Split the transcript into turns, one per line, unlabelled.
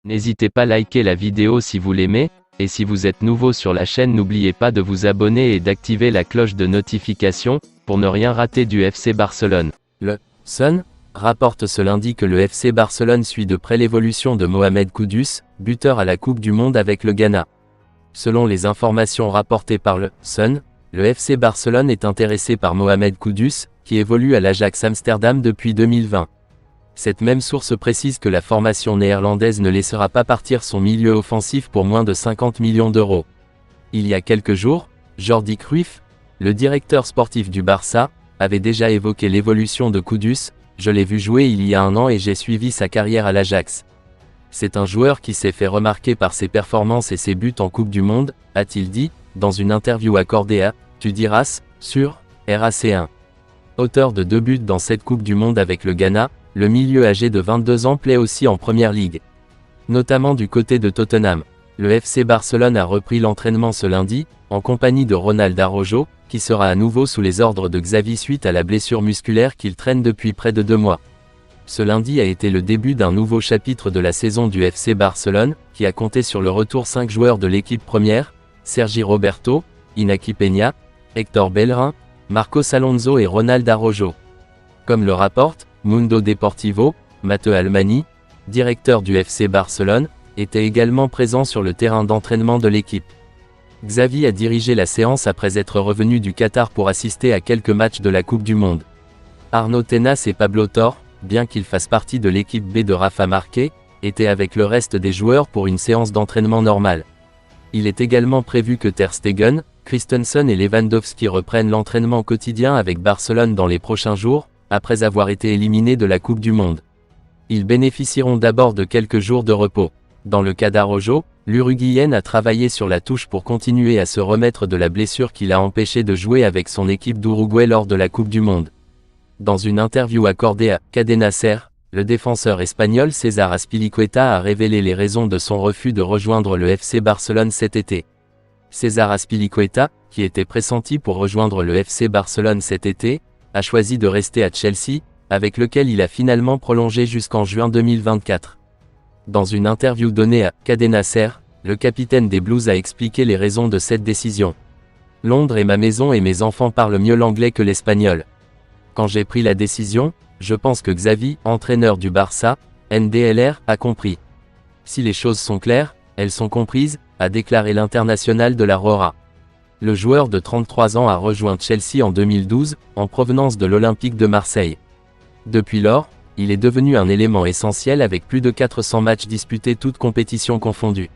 N'hésitez pas à liker la vidéo si vous l'aimez, et si vous êtes nouveau sur la chaîne n'oubliez pas de vous abonner et d'activer la cloche de notification, pour ne rien rater du FC Barcelone. Le Sun rapporte ce lundi que le FC Barcelone suit de près l'évolution de Mohamed Kudus, buteur à la Coupe du Monde avec le Ghana. Selon les informations rapportées par le Sun, le FC Barcelone est intéressé par Mohamed Kudus, qui évolue à l'Ajax Amsterdam depuis 2020. Cette même source précise que la formation néerlandaise ne laissera pas partir son milieu offensif pour moins de 50 millions d'euros. Il y a quelques jours, Jordi Cruyff, le directeur sportif du Barça, avait déjà évoqué l'évolution de Kudus. Je l'ai vu jouer il y a un an et j'ai suivi sa carrière à l'Ajax. C'est un joueur qui s'est fait remarquer par ses performances et ses buts en Coupe du Monde, a-t-il dit, dans une interview accordée à Tu diras, sur RAC1. Auteur de 2 buts dans cette Coupe du Monde avec le Ghana, le milieu âgé de 22 ans plaît aussi en Première Ligue. Notamment du côté de Tottenham. Le FC Barcelone a repris l'entraînement ce lundi, en compagnie de Ronald Araujo, qui sera à nouveau sous les ordres de Xavi suite à la blessure musculaire qu'il traîne depuis près de 2 mois. Ce lundi a été le début d'un nouveau chapitre de la saison du FC Barcelone, qui a compté sur le retour 5 joueurs de l'équipe première, Sergi Roberto, Iñaki Peña, Héctor Bellerin, Marcos Alonso et Ronald Araujo. Comme le rapporte Mundo Deportivo, Matteo Almani, directeur du FC Barcelone, était également présent sur le terrain d'entraînement de l'équipe. Xavi a dirigé la séance après être revenu du Qatar pour assister à quelques matchs de la Coupe du Monde. Arnaud Tenas et Pablo Torre, bien qu'ils fassent partie de l'équipe B de Rafa Marquez, étaient avec le reste des joueurs pour une séance d'entraînement normale. Il est également prévu que Ter Stegen, Christensen et Lewandowski reprennent l'entraînement quotidien avec Barcelone dans les prochains jours, après avoir été éliminés de la Coupe du Monde. Ils bénéficieront d'abord de quelques jours de repos. Dans le cas d'Araujo, l'Uruguayen a travaillé sur la touche pour continuer à se remettre de la blessure qui l'a empêché de jouer avec son équipe d'Uruguay lors de la Coupe du Monde. Dans une interview accordée à Cadena Ser, le défenseur espagnol César Azpilicueta a révélé les raisons de son refus de rejoindre le FC Barcelone cet été. César Azpilicueta, qui était pressenti pour rejoindre le FC Barcelone cet été, a choisi de rester à Chelsea, avec lequel il a finalement prolongé jusqu'en juin 2024. Dans une interview donnée à Cadena Ser, le capitaine des Blues a expliqué les raisons de cette décision. « Londres est ma maison et mes enfants parlent mieux l'anglais que l'espagnol. Quand j'ai pris la décision, je pense que Xavi, entraîneur du Barça, NDLR, a compris. Si les choses sont claires, elles sont comprises », a déclaré l'international de la Rora. Le joueur de 33 ans a rejoint Chelsea en 2012, en provenance de l'Olympique de Marseille. Depuis lors, il est devenu un élément essentiel avec plus de 400 matchs disputés toutes compétitions confondues.